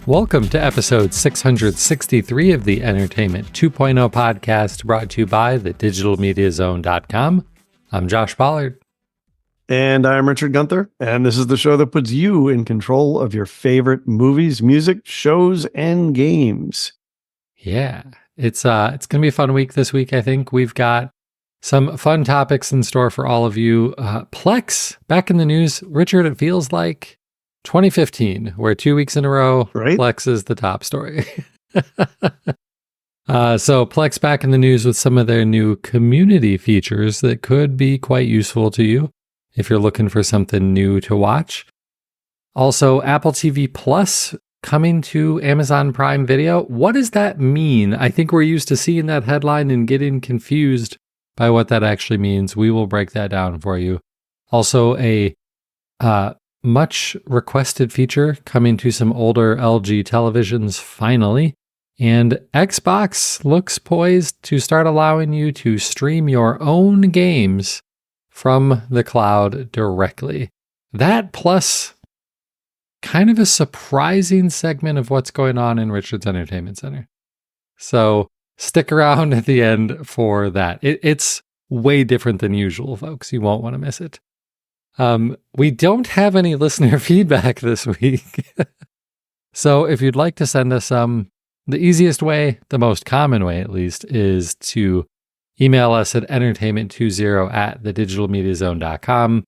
Welcome to episode 663 of the Entertainment 2.0 podcast, brought to you by thedigitalmediazone.com. I'm Josh Pollard. And I'm Richard Gunther, and this is the show that puts you in control of your favorite movies, music, shows, and games. Yeah, it's going to be a fun week this week, I think. We've got some fun topics in store for all of you. Plex, back in the news. Richard, it feels like 2015, where 2 weeks in a row, right? Plex is the top story. So Plex back in the news with some of their new community features that could be quite useful to you if you're looking for something new to watch. Also, Apple TV Plus coming to Amazon Prime Video. What does that mean? I think we're used to seeing that headline and getting confused by what that actually means. We will break that down for you. Also, a much requested feature coming to some older LG televisions finally. And Xbox looks poised to start allowing you to stream your own games from the cloud directly. That plus kind of a surprising segment of what's going on in Richard's Entertainment Center. So stick around at the end for that. It's way different than usual, folks. You won't want to miss it. We don't have any listener feedback this week. So if you'd like to send us some, the easiest way, the most common way at least, is to email us at entertainment20@thedigitalmediazone.com.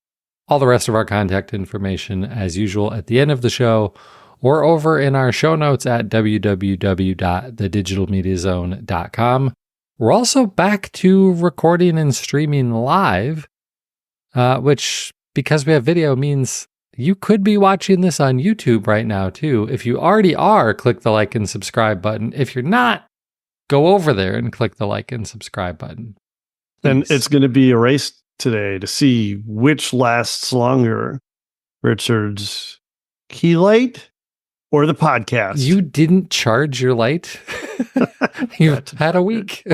All the rest of our contact information, as usual, at the end of the show, or over in our show notes at www.thedigitalmediazone.com. We're also back to recording and streaming live, which, because we have video, means you could be watching this on YouTube right now, too. If you already are, click the like and subscribe button. If you're not, go over there and click the like and subscribe button. And it's going to be a race today to see which lasts longer, Richard's key light or the podcast. You didn't charge your light? You've had a week.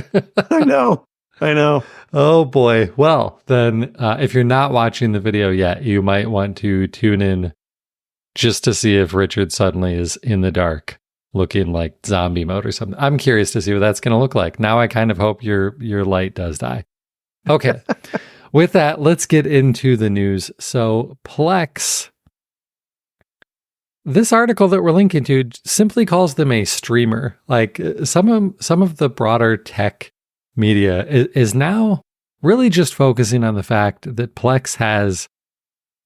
I know. Oh boy. Well, then if you're not watching the video yet, you might want to tune in just to see if Richard suddenly is in the dark looking like zombie mode or something. I'm curious to see what that's going to look like. Now I kind of hope your light does die. Okay. With that, let's get into the news. So Plex, this article that we're linking to simply calls them a streamer. Like some of the broader tech media is now really just focusing on the fact that Plex has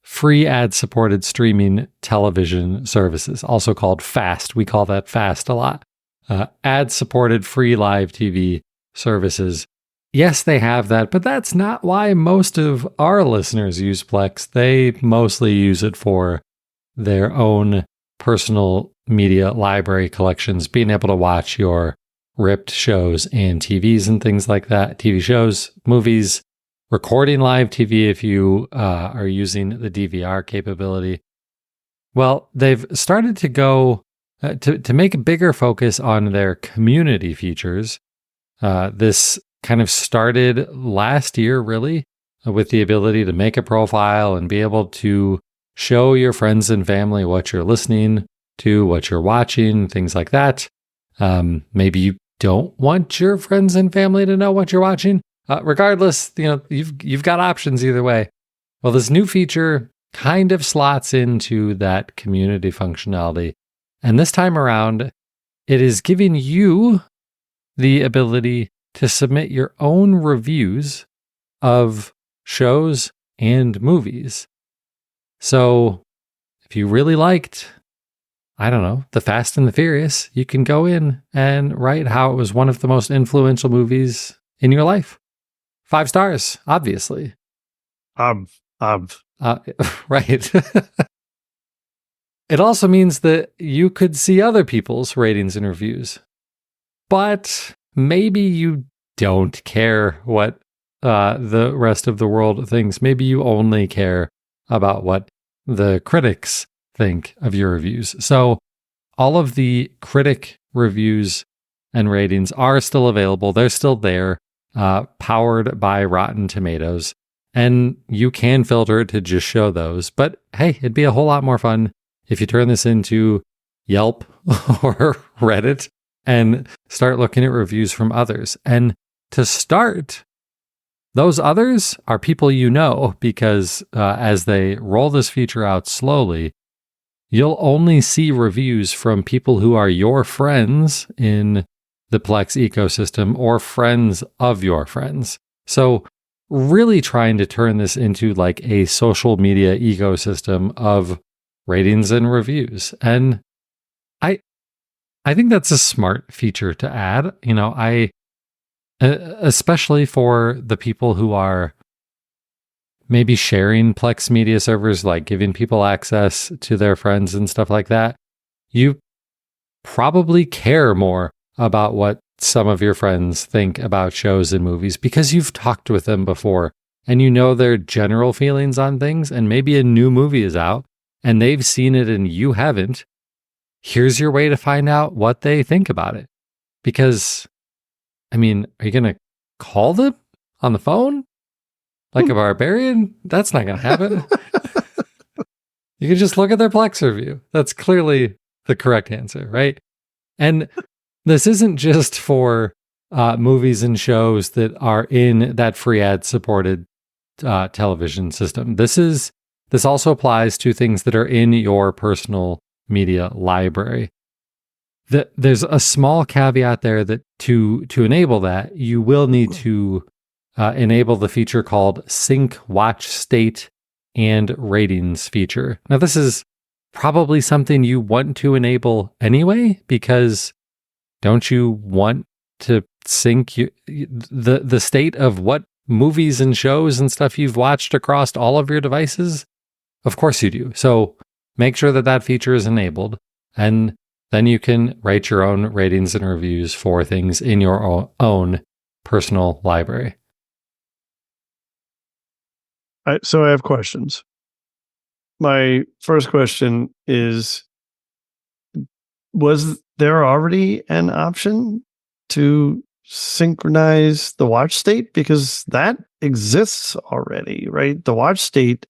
free ad-supported streaming television services, also called FAST. We call that FAST a lot. Ad-supported free live TV services. Yes, they have that, but that's not why most of our listeners use Plex. They mostly use it for their own personal media library collections, being able to watch your ripped shows and TVs and things like that, TV shows, movies, recording live TV if you are using the DVR capability. Well, they've started to go to make a bigger focus on their community features. This kind of started last year, really, with the ability to make a profile and be able to show your friends and family what you're listening to, what you're watching, things like that. Maybe you don't want your friends and family to know what you're watching. Regardless, you've got options either way. Well, this new feature kind of slots into that community functionality. And this time around, it is giving you the ability to submit your own reviews of shows and movies. So if you really liked, I don't know, The Fast and the Furious, you can go in and write how it was one of the most influential movies in your life. 5 stars, obviously. Right. It also means that you could see other people's ratings and reviews. But maybe you don't care what the rest of the world thinks. Maybe you only care about what the critics think of your reviews. So all of the critic reviews and ratings are still available. They're still there, powered by Rotten Tomatoes. And you can filter it to just show those. But hey, it'd be a whole lot more fun if you turn this into Yelp or Reddit and start looking at reviews from others. And to start, those others are people you know, because as they roll this feature out slowly, you'll only see reviews from people who are your friends in the Plex ecosystem or friends of your friends. So really trying to turn this into like a social media ecosystem of ratings and reviews. And I think that's a smart feature to add. You know, especially for the people who are maybe sharing Plex media servers, like giving people access to their friends and stuff like that. You probably care more about what some of your friends think about shows and movies because you've talked with them before and you know their general feelings on things. And maybe a new movie is out and they've seen it and you haven't. Here's your way to find out what they think about it. Because, I mean, are you going to call them on the phone like a barbarian? That's not going to happen. You can just look at their Plex review. That's clearly the correct answer, right? And this isn't just for movies and shows that are in that free ad supported television system. This also applies to things that are in your personal media library. There's a small caveat there that to enable that, you will need to enable the feature called Sync Watch State and Ratings feature. Now, this is probably something you want to enable anyway, because don't you want to sync the state of what movies and shows and stuff you've watched across all of your devices? Of course you do. So make sure that feature is enabled, and then you can write your own ratings and reviews for things in your own personal library. So I have questions. My first question is, was there already an option to synchronize the watch state? Because that exists already, right? The watch state,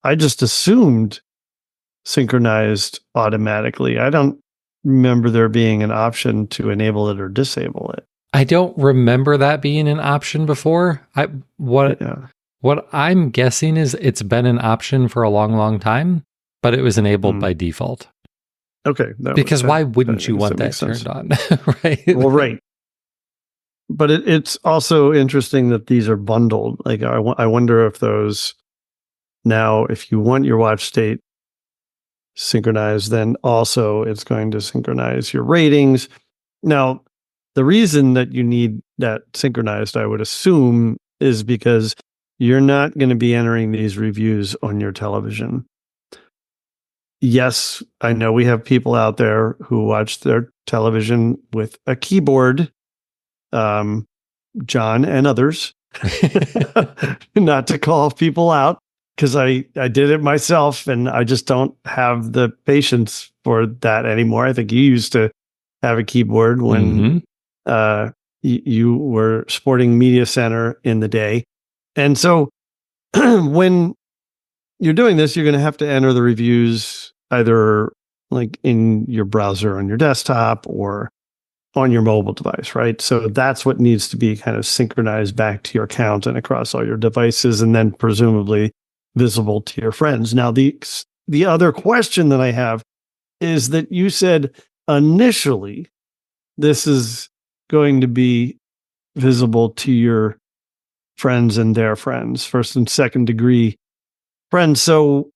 I just assumed synchronized automatically. I don't remember there being an option to enable it or disable it. I don't remember that being an option before. What I'm guessing is it's been an option for a long, long time, but it was enabled by default. Okay. Because why wouldn't you want that turned on? Right? Well, right. But it's also interesting that these are bundled. Like, I wonder if those now, if you want your watch state synchronized, then also it's going to synchronize your ratings. Now, the reason that you need that synchronized, I would assume, is because you're not going to be entering these reviews on your television. Yes, I know we have people out there who watch their television with a keyboard, John and others, not to call people out, because I did it myself and I just don't have the patience for that anymore. I think you used to have a keyboard when you were sporting Media Center in the day. And so when you're doing this, you're going to have to enter the reviews either like in your browser on your desktop or on your mobile device, right? So that's what needs to be kind of synchronized back to your account and across all your devices, and then presumably visible to your friends. Now, the other question that I have is that you said initially this is going to be visible to your friends and their friends, first and second degree friends. So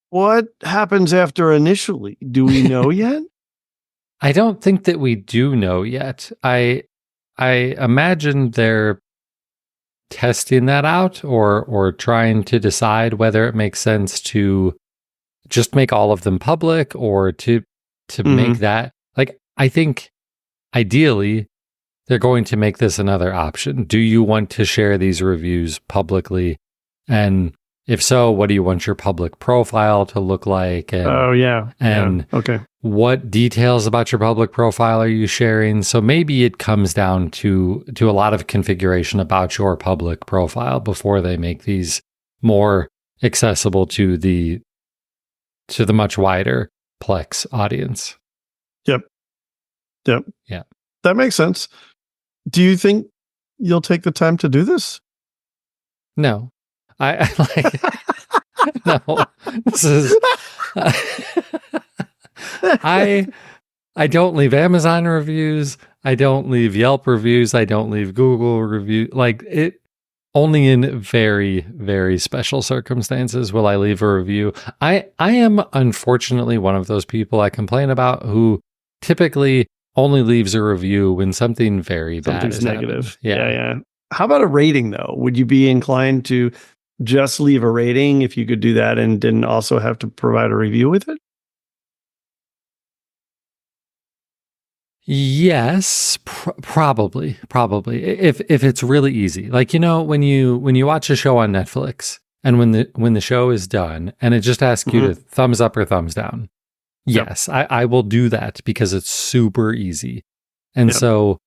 what happens after initially? Do we know yet? I don't think that we do know yet. I imagine they're testing that out or trying to decide whether it makes sense to just make all of them public or to make that, like, I think ideally they're going to make this another option. Do you want to share these reviews publicly? And if so, what do you want your public profile to look like? And, okay. What details about your public profile are you sharing? So maybe it comes down to a lot of configuration about your public profile before they make these more accessible to the much wider Plex audience. Yep. Yeah. That makes sense. Do you think you'll take the time to do this? No. I like no. This is I don't leave Amazon reviews. I don't leave Yelp reviews. I don't leave Google review. Like it only in very, very special circumstances will I leave a review. I am unfortunately one of those people I complain about who typically only leaves a review when something very bad Something's is negative. Yeah. Yeah. How about a rating though? Would you be inclined to just leave a rating if you could do that and didn't also have to provide a review with it? Yes, probably. If it's really easy. Like, you know, when you watch a show on Netflix and when the show is done and it just asks you to thumbs up or thumbs down. Yes, I will do that because it's super easy. And so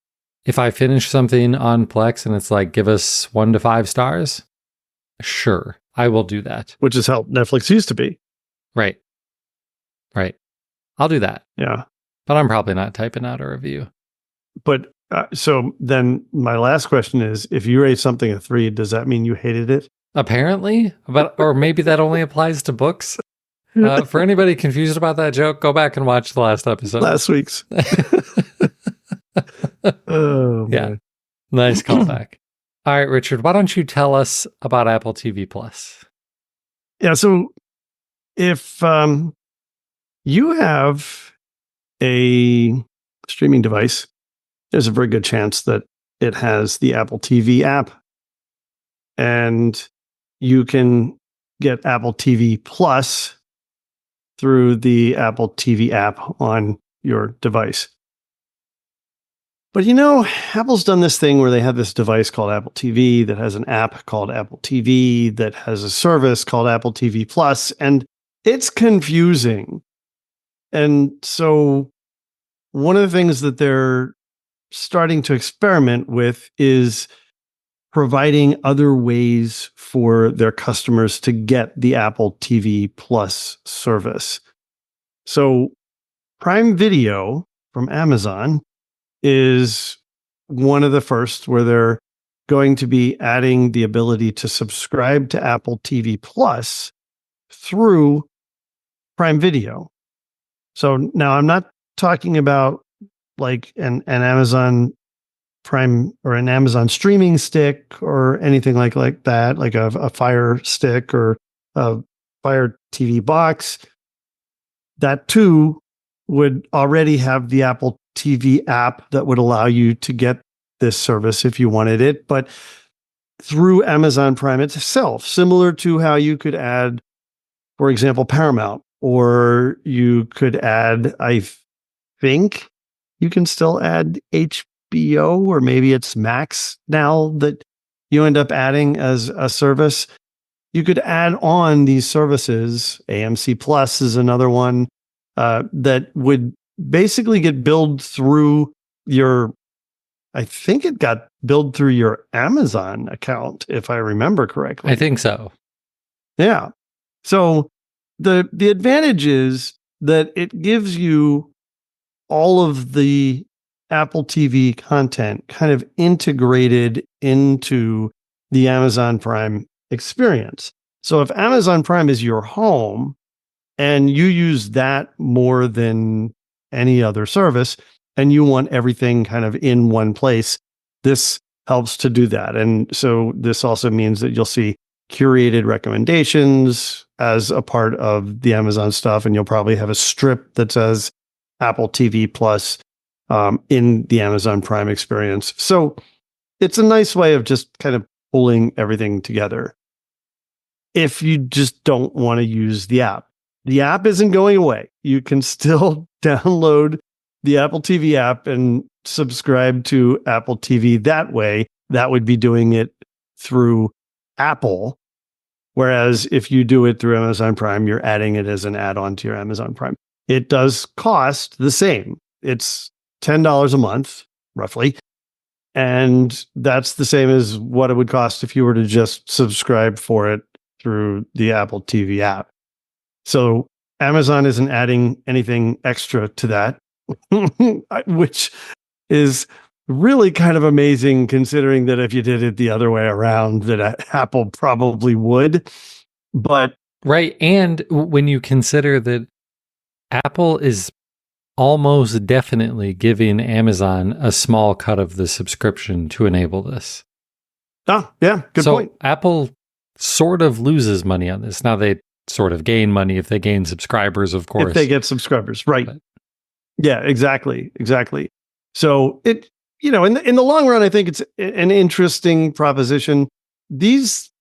if I finish something on Plex and it's like, give us 1 to 5 stars, sure, I will do that. Which is how Netflix used to be. Right. I'll do that. Yeah. But I'm probably not typing out a review. But so then my last question is, if you rate something a 3, does that mean you hated it? Apparently, or maybe that only applies to books. For anybody confused about that joke, go back and watch the last episode. Last week's. Oh, yeah. man. Nice callback. All right, Richard, why don't you tell us about Apple TV Plus? Yeah. So if you have a streaming device, there's a very good chance that it has the Apple TV app. And you can get Apple TV Plus through the Apple TV app on your device. But you know, Apple's done this thing where they have this device called Apple TV that has an app called Apple TV that has a service called Apple TV Plus, and it's confusing. And so one of the things that they're starting to experiment with is providing other ways for their customers to get the Apple TV Plus service. So Prime Video from Amazon is one of the first where they're going to be adding the ability to subscribe to Apple TV Plus through Prime Video. So now I'm not talking about like an Amazon Prime or an Amazon streaming stick or anything like that, like a Fire Stick or a Fire TV box. That too would already have the Apple TV app that would allow you to get this service if you wanted it, but through Amazon Prime itself, similar to how you could add, for example, Paramount, or you could add, I think you can still add HBO, or maybe it's Max now that you end up adding as a service. You could add on these services. AMC Plus is another one that would basically get billed through your, I think it got billed through your Amazon account, if I remember correctly. I think so. Yeah. So the advantage is that it gives you all of the Apple TV content kind of integrated into the Amazon Prime experience. So if Amazon Prime is your home and you use that more than any other service and you want everything kind of in one place, this helps to do that. And so this also means that you'll see curated recommendations as a part of the Amazon stuff, and you'll probably have a strip that says Apple TV Plus in the Amazon Prime experience. So it's a nice way of just kind of pulling everything together. If you just don't want to use the app isn't going away. You can still download the Apple TV app and subscribe to Apple TV that way. That would be doing it through Apple. Whereas if you do it through Amazon Prime, you're adding it as an add-on to your Amazon Prime. It does cost the same. It's $10 a month, roughly. And that's the same as what it would cost if you were to just subscribe for it through the Apple TV app. So Amazon isn't adding anything extra to that, which is really kind of amazing considering that if you did it the other way around, that Apple probably would. But right. And when you consider that Apple is almost definitely giving Amazon a small cut of the subscription to enable this. Yeah, good point. Apple sort of loses money on this. Now they sort of gain money if they gain subscribers, of course. If they get subscribers, right. But, yeah, exactly. So it, in the long run, I think it's an interesting proposition. These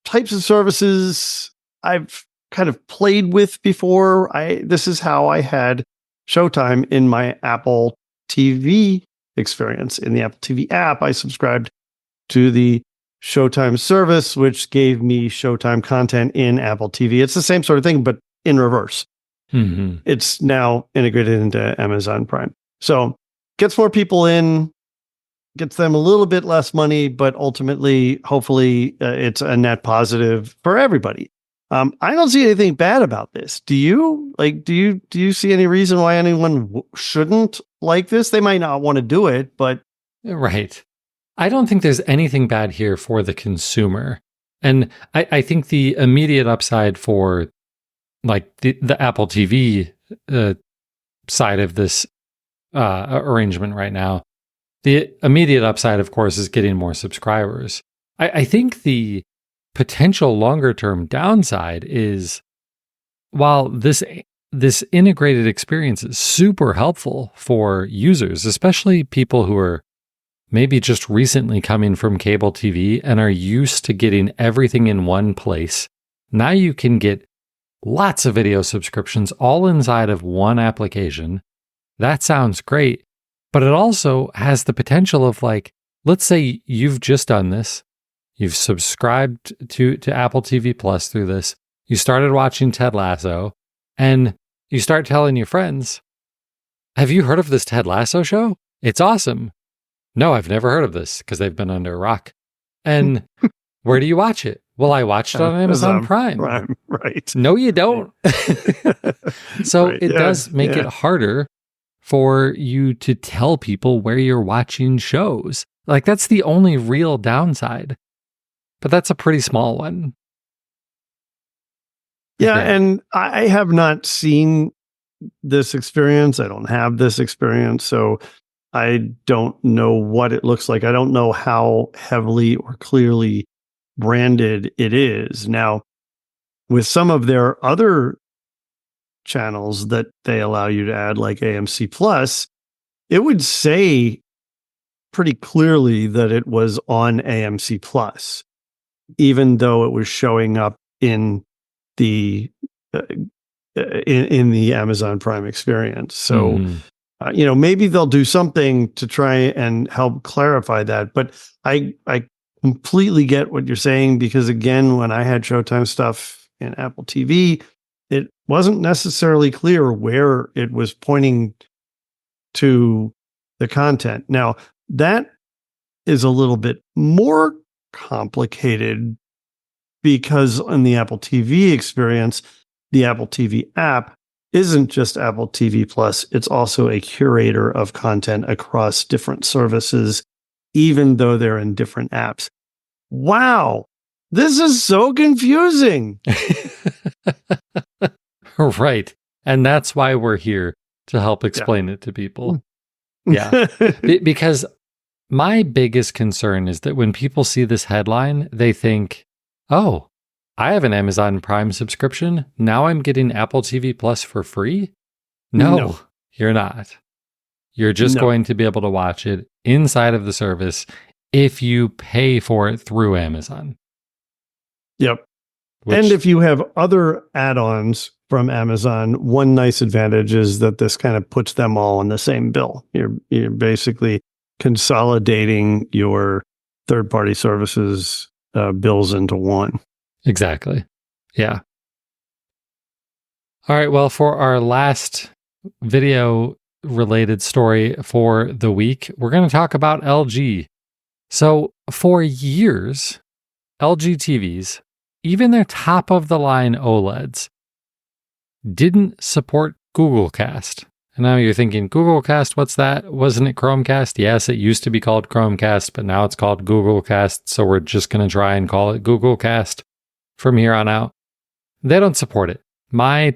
types of services I've kind of played with before. This is how I had Showtime in my Apple TV experience. In the Apple TV app, I subscribed to the Showtime service, which gave me Showtime content in Apple TV. It's the same sort of thing, but in reverse. mm-hmm. It's now integrated into Amazon Prime. So gets more people in, gets them a little bit less money, but ultimately, hopefully, it's a net positive for everybody. I don't see anything bad about this. Do you? Do you see any reason why anyone shouldn't like this? They might not want to do it, but right. I don't think there's anything bad here for the consumer. And I think the immediate upside for like the Apple TV side of this arrangement right now, the immediate upside, of course, is getting more subscribers. I think the potential longer term downside is while this integrated experience is super helpful for users, especially people who are maybe just recently coming from cable TV and are used to getting everything in one place. Now you can get lots of video subscriptions all inside of one application. That sounds great, but it also has the potential of let's say you've just done this. You've subscribed to Apple TV Plus through this. You started watching Ted Lasso and you start telling your friends, have you heard of this Ted Lasso show? It's awesome. No, I've never heard of this because they've been under a rock. And where do you watch it? Well, I watched it on Amazon Prime. Right. No, you don't. So right. It does make it harder for you to tell people where you're watching shows. That's the only real downside. But that's a pretty small one. Yeah, and I have not seen this experience. I don't have this experience, so I don't know what it looks like. I don't know how heavily or clearly branded it is. Now, with some of their other channels that they allow you to add, like AMC Plus, it would say pretty clearly that it was on AMC Plus, even though it was showing up in the in the Amazon Prime experience. So, maybe they'll do something to try and help clarify that. But I completely get what you're saying, because again, when I had Showtime stuff in Apple TV, it wasn't necessarily clear where it was pointing to the content. Now, that is a little bit more complicated because in the Apple TV experience, the Apple TV app isn't just Apple TV Plus, it's also a curator of content across different services, even though they're in different apps. Wow, this is so confusing. Right. And that's why we're here to help explain it to people. Yeah. Because my biggest concern is that when people see this headline, they think, oh, I have an Amazon Prime subscription. Now I'm getting Apple TV Plus for free. No, you're not. You're just going to be able to watch it inside of the service if you pay for it through Amazon. Yep. And if you have other add-ons from Amazon, one nice advantage is that this kind of puts them all on the same bill. You're basically consolidating your third-party services bills into one. Exactly. Yeah. All right. Well, for our last video-related story for the week, we're going to talk about LG. So for years, LG TVs, even their top-of-the-line OLEDs, didn't support Google Cast. And now you're thinking, Google Cast, what's that? Wasn't it Chromecast? Yes, it used to be called Chromecast, but now it's called Google Cast. So we're just going to try and call it Google Cast from here on out. They don't support it. My I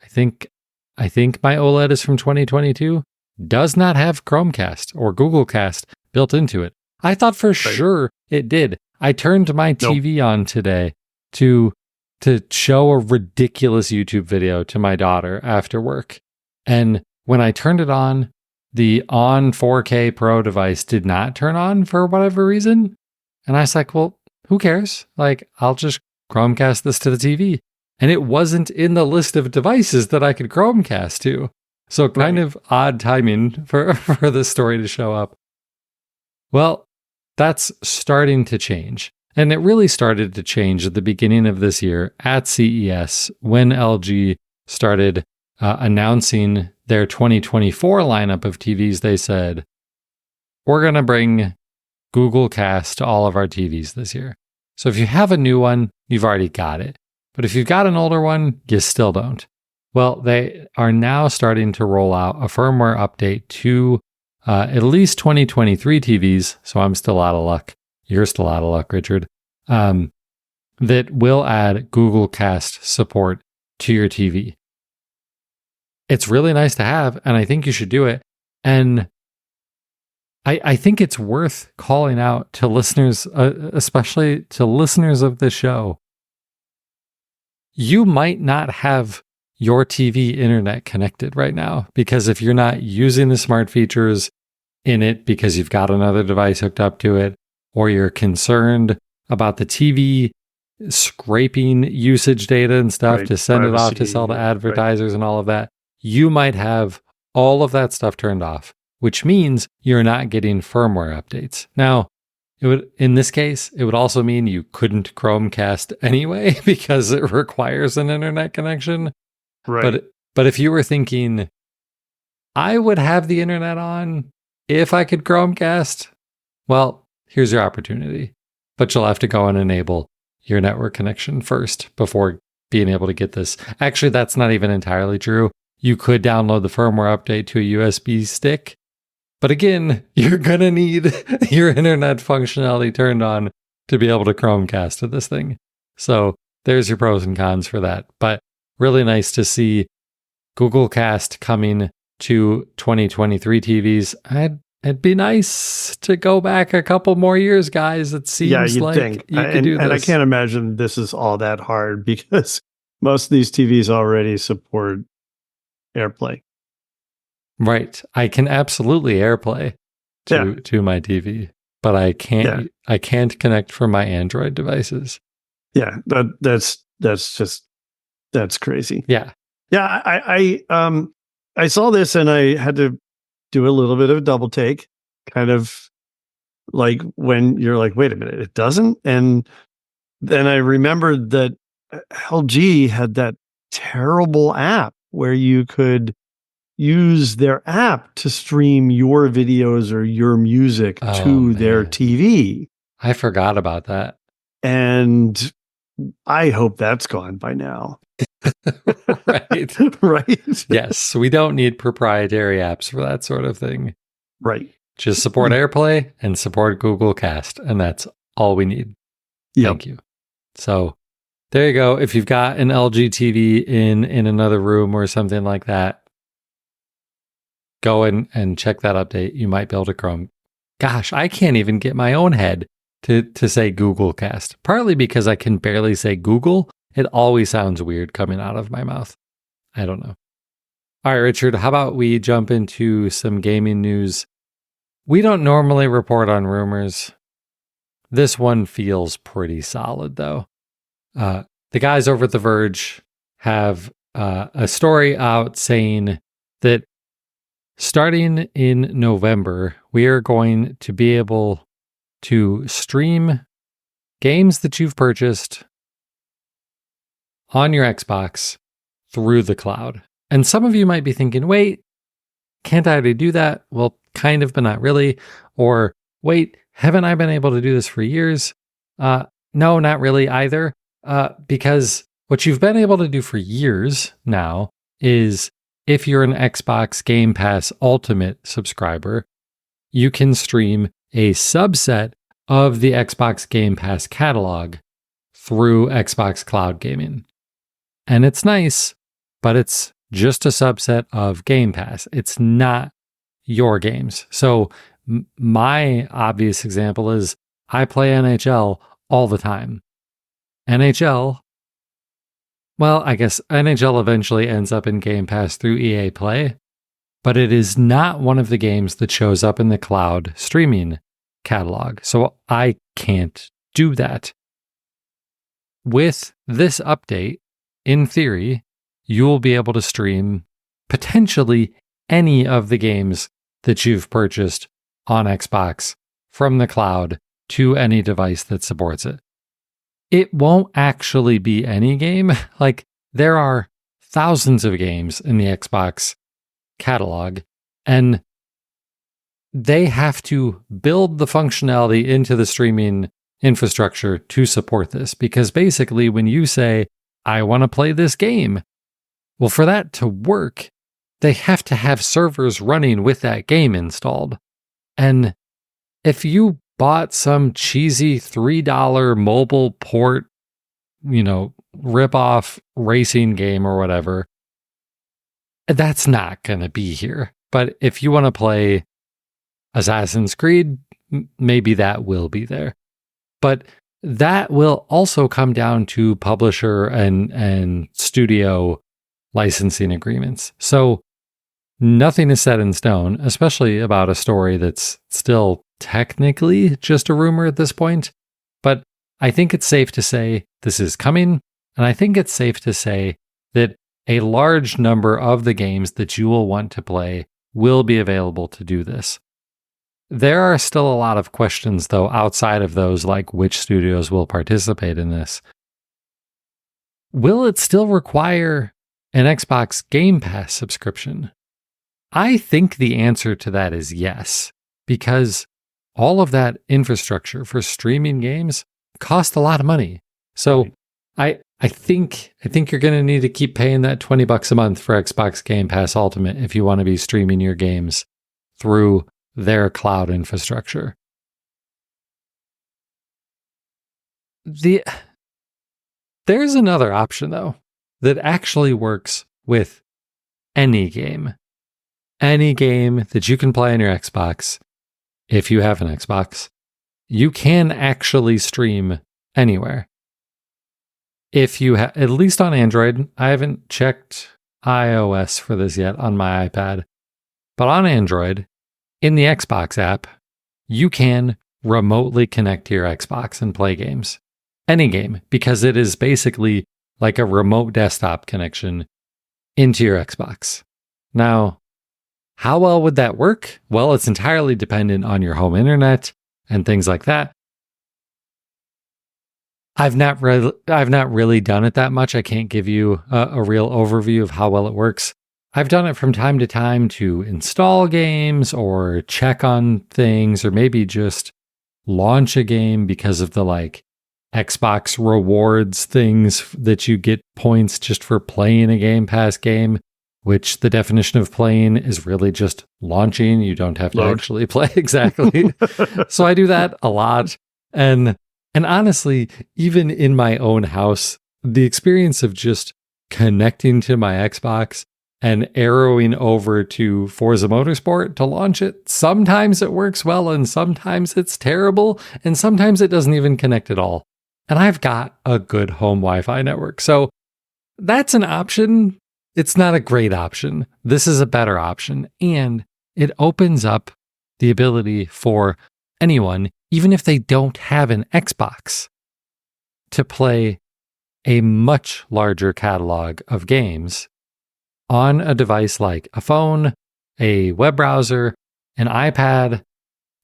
think my OLED is from 2022, does not have Chromecast or Google Cast built into it. I thought for sure it did. I turned my TV on today to show a ridiculous YouTube video to my daughter after work. And when I turned it on, the on 4K Pro device did not turn on for whatever reason. And I was like, well, who cares? Like, I'll just Chromecast this to the TV. And it wasn't in the list of devices that I could Chromecast to. So kind of odd timing for this story to show up. Well, that's starting to change. And it really started to change at the beginning of this year at CES when LG started announcing their 2024 lineup of TVs. They said, we're going to bring Google Cast to all of our TVs this year. So if you have a new one, you've already got it. But if you've got an older one, you still don't. Well, they are now starting to roll out a firmware update to at least 2023 TVs. So I'm still out of luck. You're still out of luck, Richard. That will add Google Cast support to your TV. It's really nice to have, and I think you should do it. And I think it's worth calling out to listeners, especially to listeners of the show. You might not have your TV internet connected right now, because if you're not using the smart features in it because you've got another device hooked up to it, or you're concerned about the TV scraping usage data and stuff to send it off to sell to advertisers and all of that, you might have all of that stuff turned off, which means you're not getting firmware updates. Now, in this case, it would also mean you couldn't Chromecast anyway because it requires an internet connection. Right. But if you were thinking, I would have the internet on if I could Chromecast, well, here's your opportunity. But you'll have to go and enable your network connection first before being able to get this. Actually, that's not even entirely true. You could download the firmware update to a USB stick. But again, you're going to need your internet functionality turned on to be able to Chromecast to this thing. So there's your pros and cons for that. But really nice to see Google Cast coming to 2023 TVs. It'd be nice to go back a couple more years, guys. It seems like you could do this. And I can't imagine this is all that hard because most of these TVs already support AirPlay. Right. I can absolutely AirPlay to my TV, but I can't connect from my Android devices. Yeah, that's crazy. Yeah. Yeah, I saw this and I had to do a little bit of a double take, kind of like when you're like, wait a minute, it doesn't? And then I remembered that LG had that terrible app where you could use their app to stream your videos or your music to their TV. I forgot about that. And I hope that's gone by now. Right. Right. Yes. We don't need proprietary apps for that sort of thing. Right. Just support AirPlay and support Google Cast. And that's all we need. Yep. Thank you. So there you go. If you've got an LG TV in another room or something like that, go in and check that update. You might be able to Chrome. Gosh, I can't even get my own head to say Google Cast. Partly because I can barely say Google. It always sounds weird coming out of my mouth. I don't know. All right, Richard, how about we jump into some gaming news? We don't normally report on rumors. This one feels pretty solid, though. The guys over at The Verge have a story out saying that starting in November, we are going to be able to stream games that you've purchased on your Xbox through the cloud. And some of you might be thinking, wait, can't I already do that? Well, kind of, but not really. Or wait, haven't I been able to do this for years? No, not really either. Because what you've been able to do for years now is if you're an Xbox Game Pass Ultimate subscriber, you can stream a subset of the Xbox Game Pass catalog through Xbox Cloud Gaming. And it's nice, but it's just a subset of Game Pass. It's not your games. So my obvious example is I play NHL all the time. NHL, well, I guess NHL eventually ends up in Game Pass through EA Play, but it is not one of the games that shows up in the cloud streaming catalog. So I can't do that. With this update, in theory, you will be able to stream potentially any of the games that you've purchased on Xbox from the cloud to any device that supports it. It won't actually be any game. Like, there are thousands of games in the Xbox catalog, and they have to build the functionality into the streaming infrastructure to support this. Because basically, when you say, I want to play this game, well, for that to work, they have to have servers running with that game installed. And if you bought some cheesy $3 mobile port, rip-off racing game or whatever, that's not going to be here. But if you want to play Assassin's Creed, maybe that will be there. But that will also come down to publisher and studio licensing agreements. So nothing is set in stone, especially about a story that's still technically just a rumor at this point. But I think it's safe to say this is coming. And I think it's safe to say that a large number of the games that you will want to play will be available to do this. There are still a lot of questions, though, outside of those, like which studios will participate in this. Will it still require an Xbox Game Pass subscription? I think the answer to that is yes, because all of that infrastructure for streaming games costs a lot of money. So I think you're going to need to keep paying that $20 a month for Xbox Game Pass Ultimate if you want to be streaming your games through their cloud infrastructure. There's another option, though, that actually works with any game. Any game that you can play on your Xbox, if you have an Xbox, you can actually stream anywhere. If you have, at least on Android, I haven't checked iOS for this yet on my iPad, but on Android, in the Xbox app, you can remotely connect to your Xbox and play games. Any game, because it is basically like a remote desktop connection into your Xbox. Now, how well would that work? Well, it's entirely dependent on your home internet and things like that. I've not really done it that much. I can't give you a real overview of how well it works. I've done it from time to time to install games or check on things, or maybe just launch a game because of the Xbox rewards things that you get points just for playing a Game Pass game, which the definition of playing is really just launching. You don't have to actually play. Exactly. So I do that a lot. And honestly, even in my own house, the experience of just connecting to my Xbox and arrowing over to Forza Motorsport to launch it, sometimes it works well and sometimes it's terrible and sometimes it doesn't even connect at all. And I've got a good home Wi-Fi network. So that's an option. It's not a great option. This is a better option. And it opens up the ability for anyone, even if they don't have an Xbox, to play a much larger catalog of games on a device like a phone, a web browser, an iPad,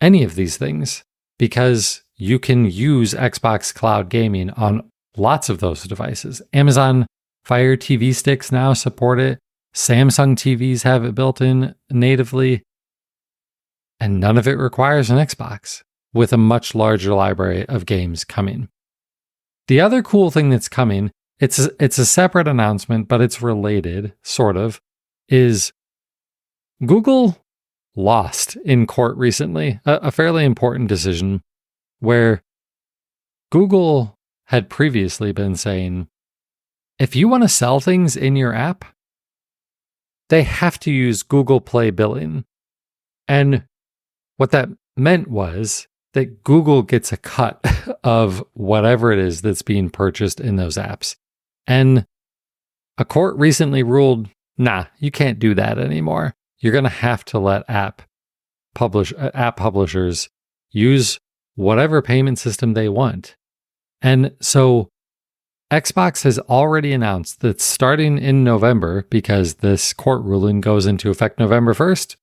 any of these things, because you can use Xbox Cloud Gaming on lots of those devices. Amazon Fire TV sticks now support it. Samsung TVs have it built in natively. And none of it requires an Xbox, with a much larger library of games coming. The other cool thing that's coming it's a separate announcement, but it's related, sort of, is Google lost in court recently a fairly important decision where Google had previously been saying, if you want to sell things in your app, they have to use Google Play billing. And what that meant was that Google gets a cut of whatever it is that's being purchased in those apps. And a court recently ruled, nah, you can't do that anymore. You're going to have to let app publishers use whatever payment system they want. And so Xbox has already announced that starting in November, because this court ruling goes into effect November 1st,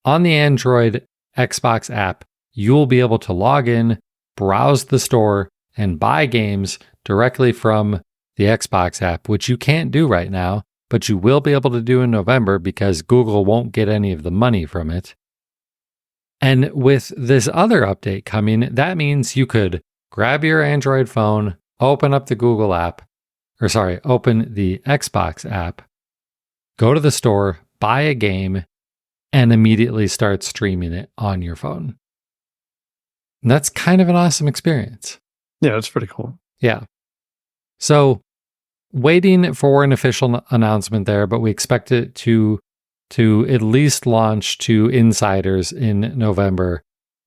on the Android Xbox app, you'll be able to log in, browse the store, and buy games directly from the Xbox app, which you can't do right now, but you will be able to do in November because Google won't get any of the money from it. And with this other update coming, that means you could grab your Android phone, open up the Google app, open the Xbox app, go to the store, buy a game, and immediately start streaming it on your phone. And that's kind of an awesome experience. Yeah, that's pretty cool. Yeah. So waiting for an official announcement there, but we expect it to at least launch to insiders in November.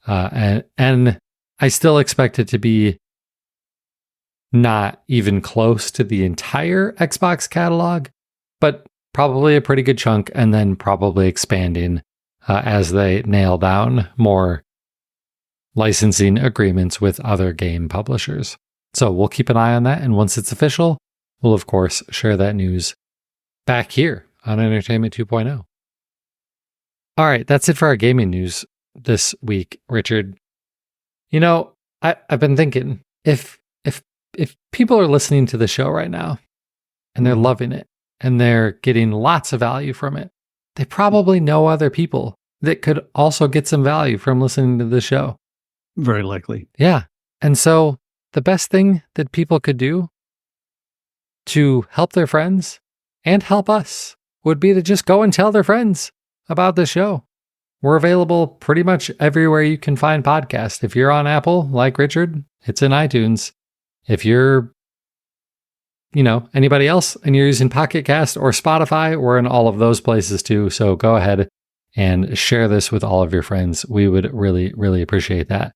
And I still expect it to be not even close to the entire Xbox catalog, but probably a pretty good chunk, and then probably expanding as they nail down more licensing agreements with other game publishers. So we'll keep an eye on that, and once it's official, we'll of course share that news back here on Entertainment 2.0. All right, that's it for our gaming news this week, Richard. You know, I've been thinking, if people are listening to the show right now and they're loving it and they're getting lots of value from it, they probably know other people that could also get some value from listening to the show. Very likely. Yeah. And so the best thing that people could do to help their friends and help us would be to just go and tell their friends about the show. We're available pretty much everywhere you can find podcasts. If you're on Apple, like Richard, it's in iTunes. If you're, anybody else and you're using Pocket Cast or Spotify, we're in all of those places too. So go ahead and share this with all of your friends. We would really, really appreciate that.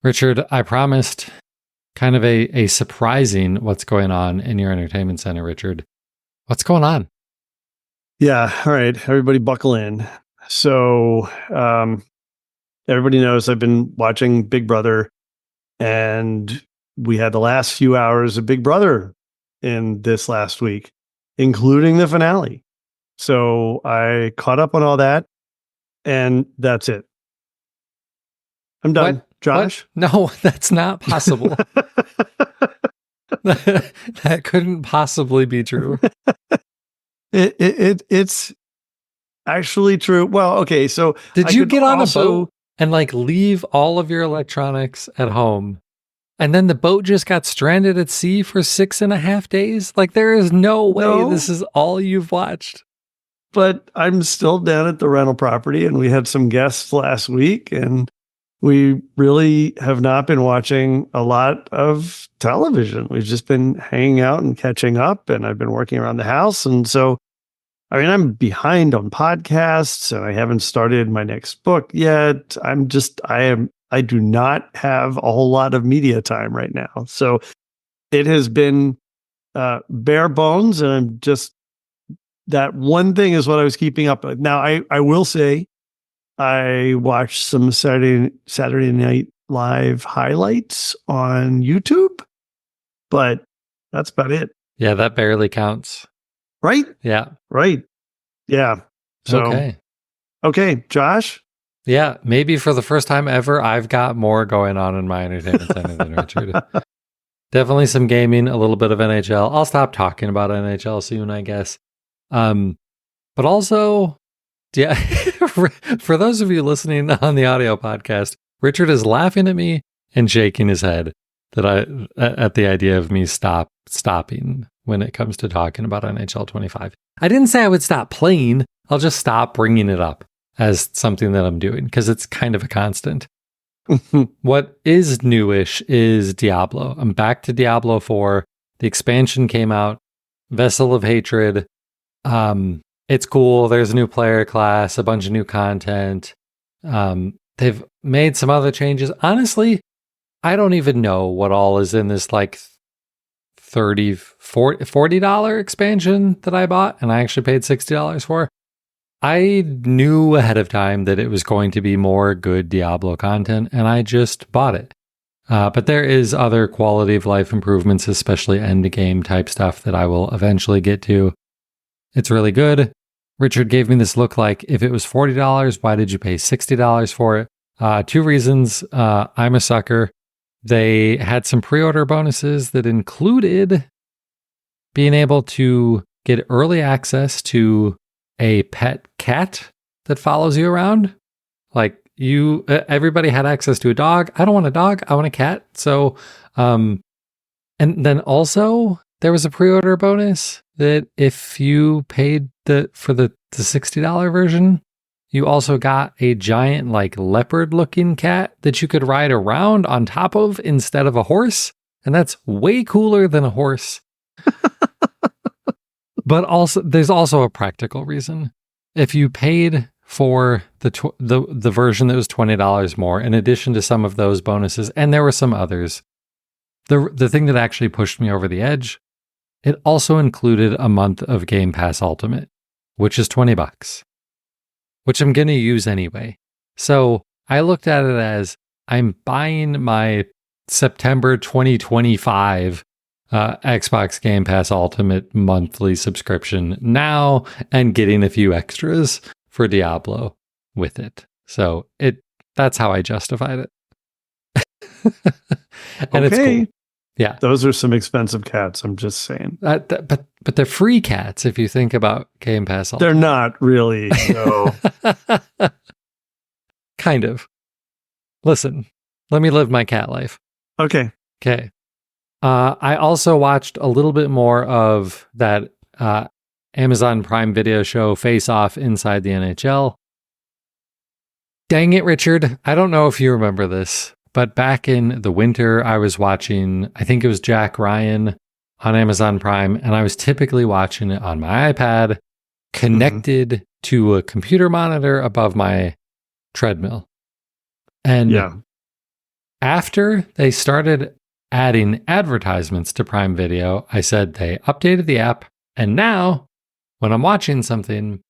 Richard, I promised kind of a surprising what's going on in your entertainment center, Richard. What's going on? Yeah. All right. Everybody buckle in. So everybody knows I've been watching Big Brother, and we had the last few hours of Big Brother in this last week, including the finale. So I caught up on all that, and that's it. I'm done. What? Josh? What? No, that's not possible. That couldn't possibly be true. It's actually true. Well, okay. So did you get on a boat and leave all of your electronics at home? And then the boat just got stranded at sea for 6.5 days? There is no way this is all you've watched. But I'm still down at the rental property, and we had some guests last week, and we really have not been watching a lot of television. We've just been hanging out and catching up, and I've been working around the house. And so, I'm behind on podcasts, and I haven't started my next book yet. I do not have a whole lot of media time right now. So it has been bare bones, and I'm just, that one thing is what I was keeping up with. Now, I will say I watched some Saturday Night Live highlights on YouTube, but that's about it. Yeah, that barely counts. Right? Yeah. Right. Yeah. So, okay, Josh? Yeah, maybe for the first time ever, I've got more going on in my entertainment center than Richard. Definitely some gaming, a little bit of NHL. I'll stop talking about NHL soon, I guess. But also, yeah, for those of you listening on the audio podcast, Richard is laughing at me and shaking his head that at the idea of me stopping when it comes to talking about NHL 25. I didn't say I would stop playing. I'll just stop bringing it up as something that I'm doing because it's kind of a constant. What is newish is Diablo. I'm back to Diablo 4. The expansion came out, Vessel of Hatred. It's cool. There's a new player class, a bunch of new content. They've made some other changes. Honestly, I don't even know what all is in this like $40 expansion that I bought, and I actually paid $60 for. I knew ahead of time that it was going to be more good Diablo content, and I just bought it. But there is other quality of life improvements, especially end game type stuff that I will eventually get to. It's really good. Richard gave me this look like, if it was $40, why did you pay $60 for it? Two reasons. I'm a sucker. They had some pre-order bonuses that included being able to get early access to a pet cat that follows you around. Like everybody had access to a dog. I don't want a dog. I want a cat. So, and then also there was a pre-order bonus that if you paid for the $60 version, you also got a giant like leopard looking cat that you could ride around on top of instead of a horse. And that's way cooler than a horse. But also, there's also a practical reason. If you paid for the version that was $20 more, in addition to some of those bonuses, and there were some others, the thing that actually pushed me over the edge, it also included a month of Game Pass Ultimate, which is $20, which I'm going to use anyway. So I looked at it as I'm buying my September 2025 Xbox Game Pass Ultimate monthly subscription now and getting a few extras for Diablo with it. So that's how I justified it. And it's cool. Yeah. Those are some expensive cats, I'm just saying. But they're free cats if you think about Game Pass Ultimate. They're not really, no. Kind of. Listen, let me live my cat life. Okay. I also watched a little bit more of that Amazon Prime Video show Face Off Inside the NHL. Dang it, Richard. I don't know if you remember this, but back in the winter, I was watching, I think it was Jack Ryan on Amazon Prime, and I was typically watching it on my iPad connected to a computer monitor above my treadmill. And after they started adding advertisements to Prime Video, I said they updated the app, and now when I'm watching something,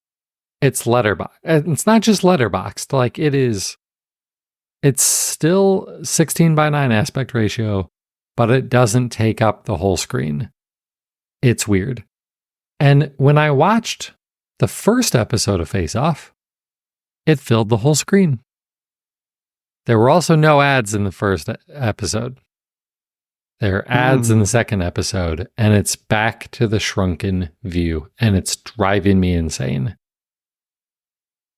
it's letterbox. It's not just letterboxed, like it's still 16:9 aspect ratio, but it doesn't take up the whole screen. It's weird. And when I watched the first episode of Face Off, it filled the whole screen. There were also no ads in the first episode. There are ads in the second episode, and it's back to the shrunken view, and it's driving me insane.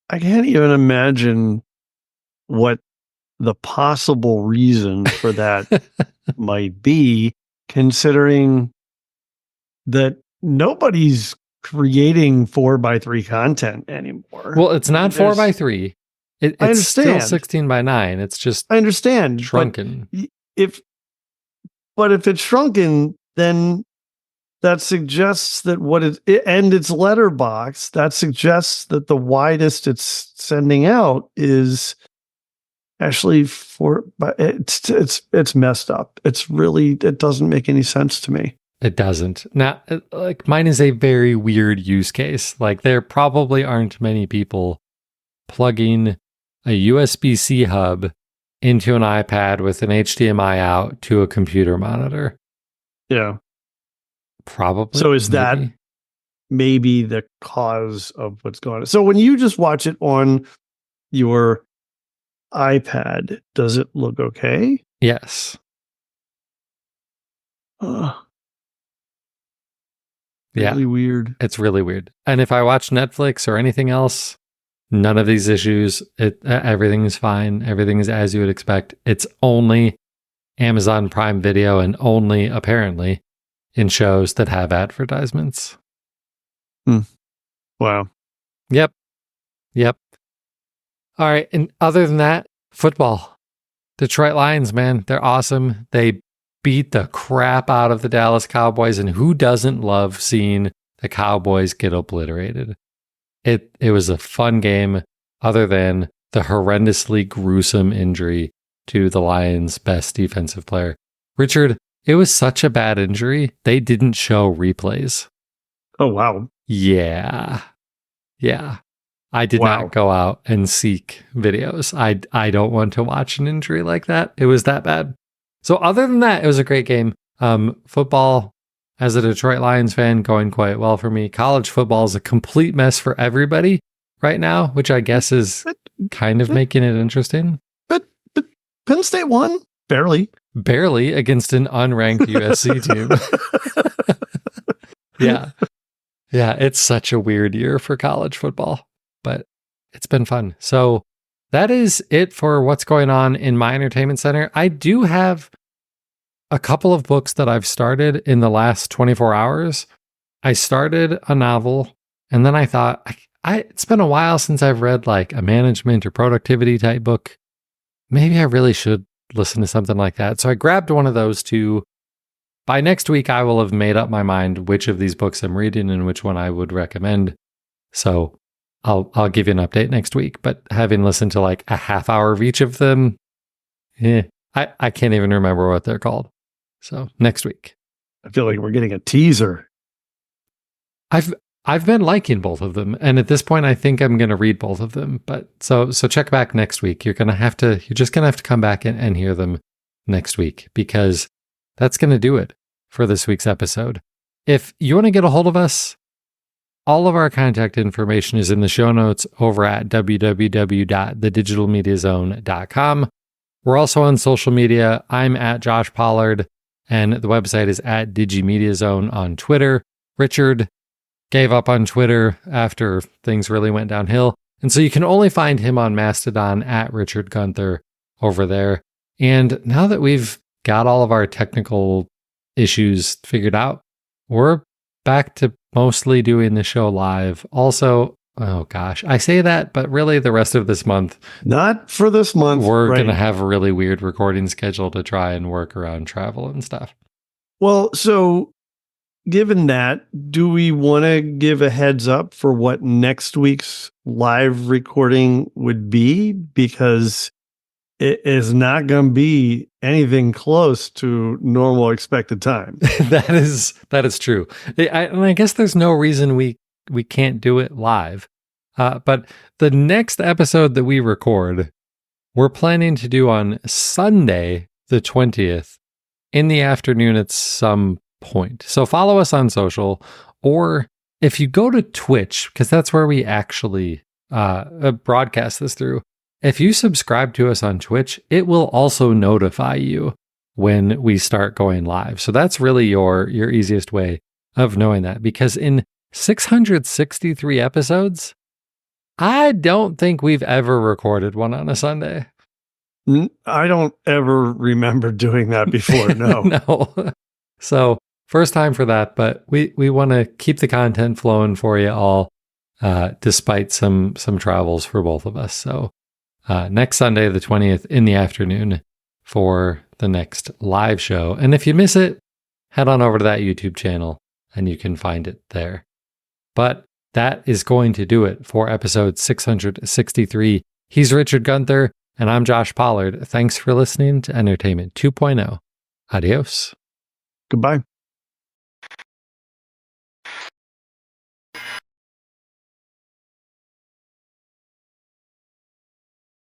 I can't even imagine what the possible reason for that might be, considering that nobody's creating 4:3 content anymore. Well, it's not 4:3. It's I understand. Still 16:9. It's just I understand shrunken. But if it's shrunken, then that suggests that and it's letterbox, that suggests that the widest it's sending out is actually but it's messed up. It doesn't make any sense to me. It doesn't. Now, like mine is a very weird use case. Like there probably aren't many people plugging a USB-C hub into an iPad with an HDMI out to a computer monitor. Yeah. Probably. So is that maybe the cause of what's going on? So when you just watch it on your iPad, does it look okay? Yes. Really weird. It's really weird. And if I watch Netflix or anything else, none of these issues. Everything is fine. Everything is as you would expect. It's only Amazon Prime Video and only, apparently, in shows that have advertisements. Wow. Yep. All right. And other than that, football. Detroit Lions, man, they're awesome. They beat the crap out of the Dallas Cowboys, and who doesn't love seeing the Cowboys get obliterated? It was a fun game, other than the horrendously gruesome injury to the Lions' best defensive player. Richard, it was such a bad injury, they didn't show replays. Oh, wow. Yeah. I did not go out and seek videos. I don't want to watch an injury like that. It was that bad. So other than that, it was a great game. Football, as a Detroit Lions fan, going quite well for me. College football is a complete mess for everybody right now, which I guess is kind of making it interesting. But Penn State won. Barely against an unranked USC team. Yeah, it's such a weird year for college football, but it's been fun. So that is it for what's going on in my entertainment center. I do have a couple of books that I've started in the last 24 hours. I started a novel, and then I thought, it's been a while since I've read like a management or productivity type book. Maybe I really should listen to something like that. So I grabbed one of those two. By next week, I will have made up my mind which of these books I'm reading and which one I would recommend. So I'll give you an update next week. But having listened to like a half hour of each of them, I can't even remember what they're called. So next week. I feel like we're getting a teaser. I've been liking both of them, and at this point, I think I'm going to read both of them. But so check back next week. You're just gonna have to come back and hear them next week, because that's going to do it for this week's episode. If you want to get a hold of us, all of our contact information is in the show notes over at www.thedigitalmediazone.com. We're also on social media. I'm at Josh Pollard, and the website is at DigiMediaZone on Twitter. Richard gave up on Twitter after things really went downhill, and so you can only find him on Mastodon at Richard Gunther over there. And now that we've got all of our technical issues figured out, we're back to mostly doing the show live. Also, oh gosh, I say that, but really the rest of this month, not for this month, we're going to have a really weird recording schedule to try and work around travel and stuff. Well, so given that, do we want to give a heads up for what next week's live recording would be? Because it is not going to be anything close to normal expected time. That is true. And I guess there's no reason we can't do it live. But the next episode that we record, we're planning to do on Sunday, the 20th, in the afternoon at some point. So follow us on social, or if you go to Twitch, because that's where we actually broadcast this through. If you subscribe to us on Twitch, it will also notify you when we start going live. So that's really your easiest way of knowing that, because in 663 episodes, I don't think we've ever recorded one on a Sunday. I don't ever remember doing that before. No. No. So first time for that, but we want to keep the content flowing for you all, despite some travels for both of us. So next Sunday, the 20th in the afternoon for the next live show. And if you miss it, head on over to that YouTube channel and you can find it there. But that is going to do it for episode 663. He's Richard Gunther, and I'm Josh Pollard. Thanks for listening to Entertainment 2.0. Adios. Goodbye.